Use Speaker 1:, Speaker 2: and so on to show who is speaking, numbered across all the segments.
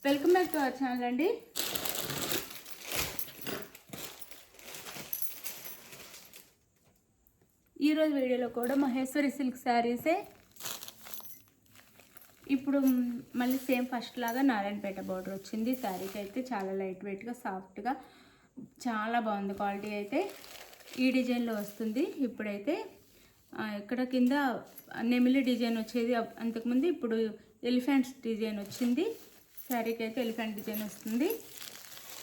Speaker 1: Welcome back to our channel అండి. ఈరోజు వీడియోలో కూడా మహేశ్వరి సిల్క్ శారీసే. ఇప్పుడు మళ్ళీ సేమ్ ఫస్ట్ లాగా నారాయణపేట బార్డర్ వచ్చింది. శారీకి అయితే చాలా లైట్ వెయిట్గా సాఫ్ట్గా చాలా బాగుంది. క్వాలిటీ అయితే ఈ డిజైన్లో వస్తుంది. ఇప్పుడైతే ఇక్కడ కింద నెమిలి డిజైన్ వచ్చేది అంతకుముందు, ఇప్పుడు ఎలిఫెంట్స్ డిజైన్ వచ్చింది. శారీకి అయితే ఎలిఫెంట్ డిజైన్ వస్తుంది.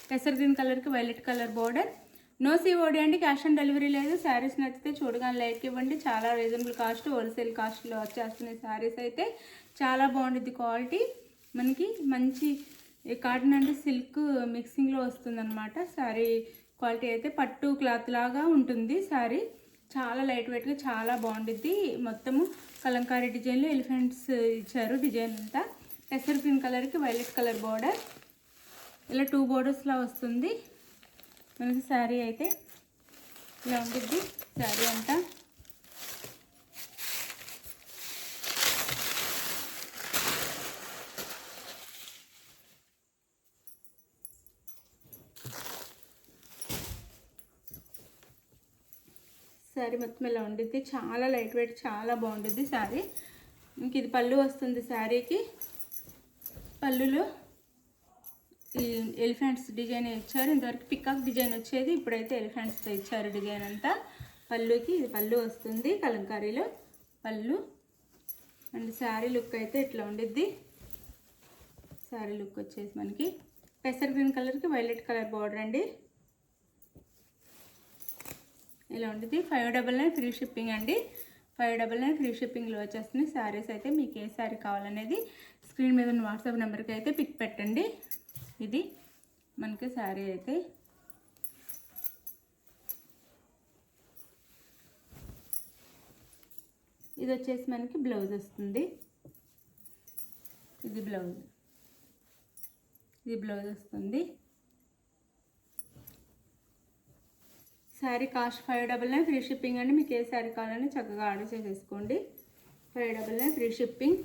Speaker 1: పెసర్ గ్రీన్ కలర్కి violet colour border. No COD అండి, క్యాష్ ఆన్ డెలివరీ లేదు. శారీస్ నచ్చితే చూడగానే లైక్ ఇవ్వండి. చాలా రీజనబుల్ కాస్ట్, హోల్సేల్ కాస్ట్లో వచ్చేస్తున్నాయి. శారీస్ అయితే చాలా బాగుంటుంది. క్వాలిటీ మనకి మంచి కాటన్ అంటే సిల్క్ మిక్సింగ్లో వస్తుందన్నమాట. శారీ క్వాలిటీ అయితే పట్టు క్లాత్ లాగా ఉంటుంది. శారీ చాలా లైట్ వెయిట్గా చాలా బాగుంటుంది. మొత్తము కలంకారీ డిజైన్లో ఎలిఫెంట్స్ ఇచ్చారు. డిజైన్ అంతా పెసర్ గ్రీన్ కలర్కి వైలెట్ కలర్ బార్డర్, ఇలా 2 బోర్డర్స్లా వస్తుంది మనకి. శారీ అయితే ఇలా ఉంటుంది. శారీ అంతా శారీ మొత్తం ఇలా ఉండిద్ది. చాలా లైట్ వెయిట్, చాలా బాగుంటుంది శారీ. ఇంక ఇది పళ్ళు వస్తుంది. శారీకి పళ్ళులో ఈ ఎలిఫెంట్స్ డిజైన్ ఇచ్చారు. ఇంతవరకు పికాక్ డిజైన్ వచ్చేది, ఇప్పుడైతే ఎలిఫెంట్స్తో ఇచ్చారు డిజైన్ అంతా. పళ్ళుకి ఇది పళ్ళు వస్తుంది, కలంకారీలో పళ్ళు. అండ్ శారీ లుక్ అయితే ఇట్లా ఉండిద్ది. శారీ లుక్ వచ్చేసి మనకి పెసర్ గ్రీన్ కలర్కి వైలెట్ కలర్ బార్డర్ అండి. ఇలా ఉంటుంది. 599 ఫ్రీ షిప్పింగ్ అండి. 599 ఫ్రీ షిప్పింగ్లో వచ్చేస్తుంది. శారీస్ అయితే మీకు ఏ శారీ కావాలనేది స్క్రీన్ మీద ఉన్న వాట్సాప్ నెంబర్కి అయితే పిక్ పెట్టండి. ఇది మనకి శారీ అయితే ఇది వచ్చేసి మనకి బ్లౌజ్ వస్తుంది. ఇది బ్లౌజ్ వస్తుంది. శారీ కాస్ట్ 599 ఫ్రీ షిప్పింగ్ అండి. మీకు ఏ శారీ కావాలని చక్కగా ఆర్డర్ చేసేసుకోండి. 599 ఫ్రీ షిప్పింగ్.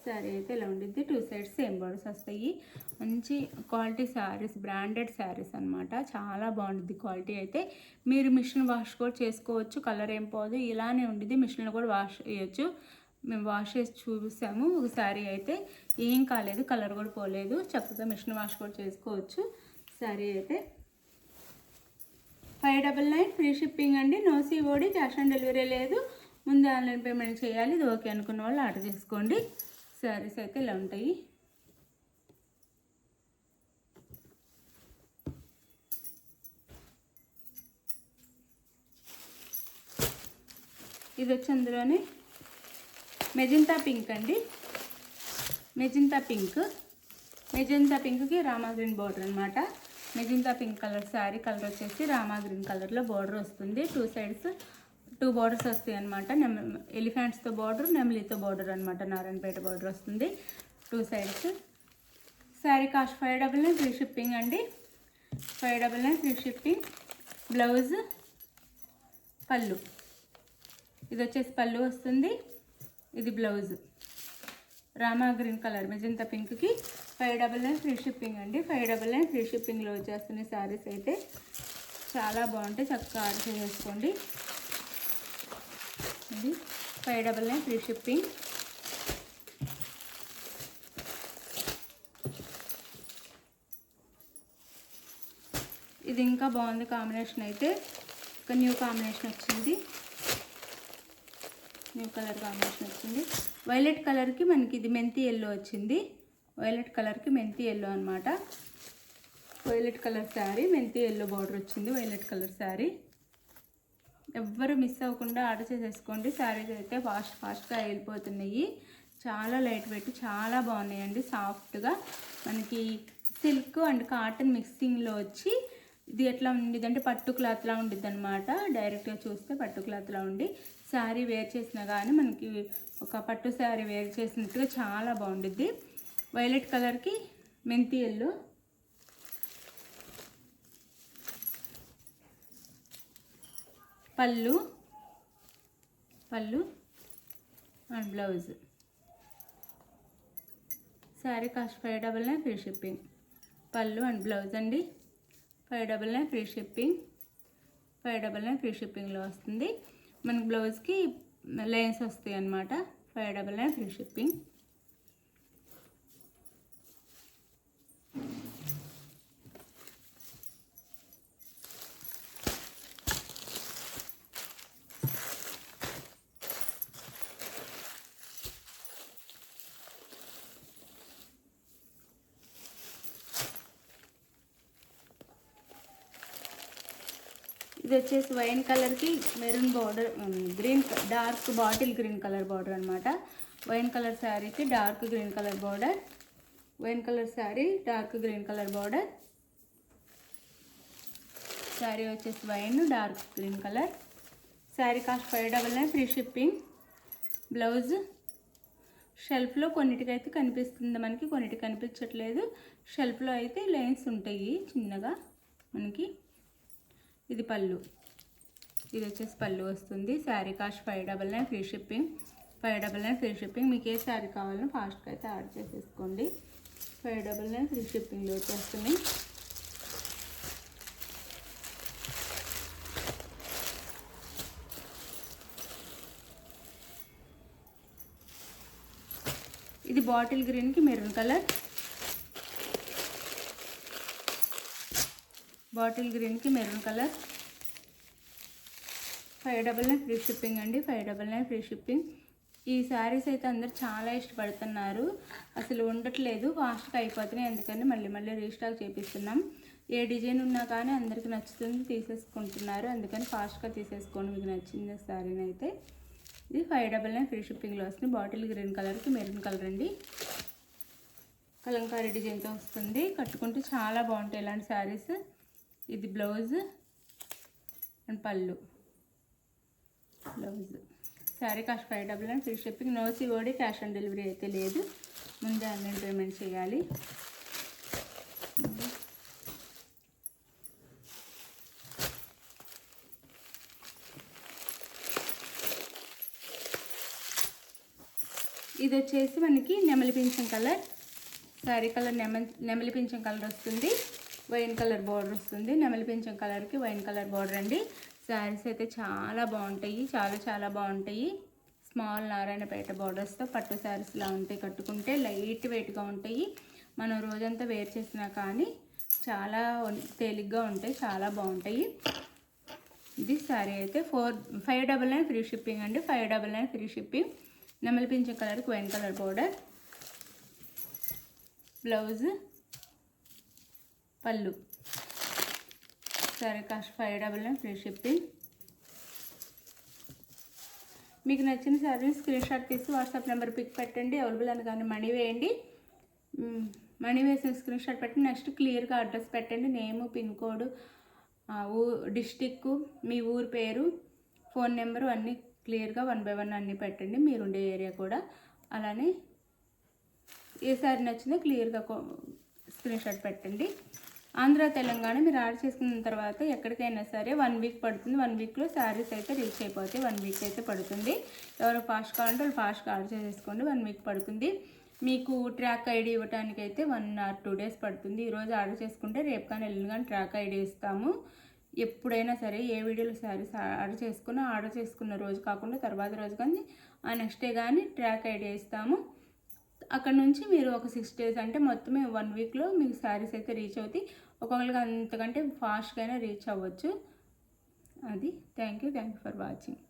Speaker 1: శారీ అయితే ఇలా ఉండిద్ది. 2 సైడ్స్ సేమ్ బోర్డర్స్ వస్తాయి. మంచి క్వాలిటీ శారీస్, బ్రాండెడ్ శారీస్ అనమాట. చాలా బాగుంటుంది క్వాలిటీ అయితే. మీరు మిషన్ వాష్ కూడా చేసుకోవచ్చు, కలర్ ఏం పోదు. ఇలానే ఉండిద్ది. మిషన్లో కూడా వాష్ చేయొచ్చు. మేము వాష్ చేసి చూసాము. ఒక శారీ అయితే ఏం కాలేదు, కలర్ కూడా పోలేదు. చక్కగా మిషన్ వాష్ కూడా చేసుకోవచ్చు. శారీ అయితే 599 ఫ్రీ షిప్పింగ్ అండి. No COD, cash on delivery లేదు. ముందు ఆన్లైన్ పేమెంట్ చేయాలి. ఇది ఓకే అనుకున్న వాళ్ళు ఆర్డర్ చేసుకోండి. శారీస్ అయితే ఇలా ఉంటాయి. ఇది వచ్చి అందులోనే మెజెంతా పింక్ అండి. మెజెంతా పింక్కి రామా గ్రీన్ బార్డర్ అనమాట. Magenta pink colour sari colour వచ్చేసి రామా గ్రీన్ కలర్లో బార్డర్ వస్తుంది. 2 సైడ్స్ 2 బార్డర్స్ వస్తాయి అనమాట. ఎలిఫెంట్స్తో బార్డర్, నెమలితో బార్డర్ అనమాట. నారాయణపేట బార్డర్ వస్తుంది 2 sides. Sari cost 599 free shipping అండి. 599 ఫ్రీ షిప్పింగ్. బ్లౌజ్, పళ్ళు. ఇది వచ్చేసి పళ్ళు వస్తుంది. ఇది blouse. Rama green colour magenta పింక్కి 599 ఫ్రీ షిప్పింగ్ అండి. 599 ఫ్రీ షిప్పింగ్లో వచ్చేస్తున్నాయి శారీస్ అయితే. చాలా బాగుంటాయి. చక్కగా ఆర్డర్ చేసేసుకోండి. ఇది 599 ఫ్రీ షిప్పింగ్. ఇది ఇంకా బాగుంది కాంబినేషన్ అయితే. ఒక న్యూ కాంబినేషన్ వచ్చింది. న్యూ కలర్ కాంబినేషన్ వచ్చింది. వైలెట్ కలర్కి మనకి ఇది మెంతి ఎల్లో వచ్చింది. వైలెట్ కలర్కి మెంతి ఎల్లో అనమాట. వైలెట్ కలర్ శారీ, మెంతి ఎల్లో బార్డర్ వచ్చింది. Violet colour sari. ఎవ్వరు మిస్ అవ్వకుండా ఆర్డర్ చేసేసుకోండి. శారీస్ అయితే ఫాస్ట్గా వెళ్ళిపోతున్నాయి. చాలా లైట్ వెయిట్, చాలా బాగున్నాయండి. సాఫ్ట్గా మనకి సిల్క్ అండ్ కాటన్ మిక్సింగ్లో వచ్చి ఇది ఎట్లా ఉండిద్ది అంటే పట్టు క్లాత్లా ఉండిద్ది అనమాట. డైరెక్ట్గా చూస్తే పట్టు క్లాత్లా ఉండి శారీ వేర్ చేసినా కానీ మనకి ఒక పట్టు శారీ వేర్ చేసినట్టుగా చాలా బాగుండిద్ది. వైలెట్ కలర్కి మెంతి ఎల్లో. పళ్ళు and blouse. Sari cost 599 free shipping. పళ్ళు అండ్ బ్లౌజ్ అండి 599 ఫ్రీ షిప్పింగ్. 599 ఫ్రీ షిప్పింగ్లో వస్తుంది. మనకి బ్లౌజ్కి లైన్స్ వస్తాయి అన్నమాట. 599 ఫ్రీ షిప్పింగ్. ఇది వచ్చేసి వైన్ కలర్కి maroon border, green dark bottle green colour border అనమాట. వైన్ కలర్ శారీకి dark green colour border. Wine colour sari dark green colour border. Sari వచ్చేసి wine dark green colour. Sari cost 599 free shipping. Blouse షెల్ఫ్లో కొన్నిటికైతే కనిపిస్తుంది మనకి, కొన్నిటికి కనిపించట్లేదు. షెల్ఫ్లో అయితే లైన్స్ ఉంటాయి చిన్నగా మనకి. ఇది పళ్ళు. ఇది వచ్చేసి పళ్ళు వస్తుంది. Sari cost 599 free shipping. 599 free shipping. మీకు ఏ శారీ కావాలో ఫాస్ట్గా అయితే ఆర్డర్ చేసేసుకోండి. 599 ఫ్రీ షిప్పింగ్లో వచ్చేస్తుంది. ఇది బాటిల్ గ్రీన్కి మెరూన్ కలర్. బాటిల్ గ్రీన్కి మెరూన్ కలర్. 599 ఫ్రీ షిప్పింగ్ అండి. 599 ఫ్రీ షిప్పింగ్. ఈ శారీస్ అయితే అందరు చాలా ఇష్టపడుతున్నారు, అసలు ఉండట్లేదు, ఫాస్ట్గా అయిపోతున్నాయి. అందుకని మళ్ళీ మళ్ళీ రీస్టాక్ చేపిస్తున్నాం. ఏ డిజైన్ ఉన్నా కానీ అందరికి నచ్చుతుంది, తీసేసుకుంటున్నారు. అందుకని ఫాస్ట్గా తీసేసుకోండి మీకు నచ్చిన శారీని అయితే. ఇది 599 ఫ్రీ షిప్పింగ్లో వస్తుంది. బాటిల్ గ్రీన్ కలర్కి మెరూన్ కలర్ అండి. కలంకారీ డిజైన్తో వస్తుంది. కట్టుకుంటే చాలా బాగుంటాయి ఇలాంటి శారీస్. ఇది బ్లౌజ్ అండ్ పళ్ళు. Blouse. Sari cost 599 free shipping. No COD, cash on delivery అయితే లేదు, ముందే ఆన్లైన్ పేమెంట్ చేయాలి. ఇది వచ్చేసి మనకి నెమలి పింఛం కలర్. శారీ కలర్ నెమలి పింఛం కలర్ వస్తుంది. వైన్ కలర్ బార్డర్ వస్తుంది. నెమలి పింఛం కలర్కి వైన్ కలర్ బార్డర్ అండి. శారీస్ అయితే చాలా బాగుంటాయి, చాలా చాలా బాగుంటాయి. స్మాల్ నారాయణపేట బార్డర్స్తో పట్టు శారీస్లా ఉంటాయి. కట్టుకుంటే లైట్ వెయిట్గా ఉంటాయి. మనం రోజంతా వేర్ చేసినా కానీ చాలా తేలిగ్గా ఉంటాయి, చాలా బాగుంటాయి. ఇది శారీ అయితే 599 ఫ్రీ షిప్పింగ్ అండి. 599 ఫ్రీ షిప్పింగ్. నెమలి పింఛం కలర్కి వైన్ కలర్ బార్డర్. బ్లౌజ్, పళ్ళు. Sari cost 599 free shipping. మీకు నచ్చిన శారీని స్క్రీన్ షాట్ తీసి వాట్సాప్ నెంబర్ పిక్ పెట్టండి. అవైలబుల్ అని కానీ మనీ వేయండి. మనీ వేసిన స్క్రీన్ షాట్ పెట్టి నెక్స్ట్ క్లియర్గా అడ్రస్ పెట్టండి. నేము, పిన్ కోడ్, డిస్టిక్, మీ ఊరు పేరు, ఫోన్ నెంబరు అన్నీ క్లియర్గా 1 by 1 అన్నీ పెట్టండి. మీరుండే ఏరియా కూడా. అలానే ఏ శారీ నచ్చిందో క్లియర్గా స్క్రీన్ షాట్ పెట్టండి. ఆంధ్ర, తెలంగాణ మీరు ఆర్డర్ చేసుకున్న తర్వాత ఎక్కడికైనా సరే 1 వీక్ పడుతుంది. 1 వీక్లో శారీస్ అయితే రీచ్ అయిపోతాయి. 1 వీక్ అయితే పడుతుంది. ఎవరు ఫాస్ట్ కావాలంటే వాళ్ళు ఫాస్ట్గా ఆర్డర్ చేసేసుకోండి. 1 వీక్ పడుతుంది. మీకు ట్రాక్ ఐడి ఇవ్వడానికి అయితే 1 or 2 days పడుతుంది. ఈరోజు ఆర్డర్ చేసుకుంటే రేపు కానీ ఎల్లుండి కానీ ట్రాక్ ఐడి ఇస్తాము. ఎప్పుడైనా సరే ఏ వీడియోలో శారీస్ ఆర్డర్ చేసుకున్న రోజు కాకుండా తర్వాత రోజు కానీ నెక్స్ట్ డే కానీ ట్రాక్ ఐడి ఇస్తాము. అక్కడ నుంచి మీరు ఒక 6 days అంటే మొత్తమే 1 వీక్లో మీకు శారీస్ అయితే రీచ్ అవుతాయి. ఒక్కొక్కరికి అంతకంటే ఫాస్ట్గా రీచ్ అవ్వచ్చు. అది. Thank you for watching.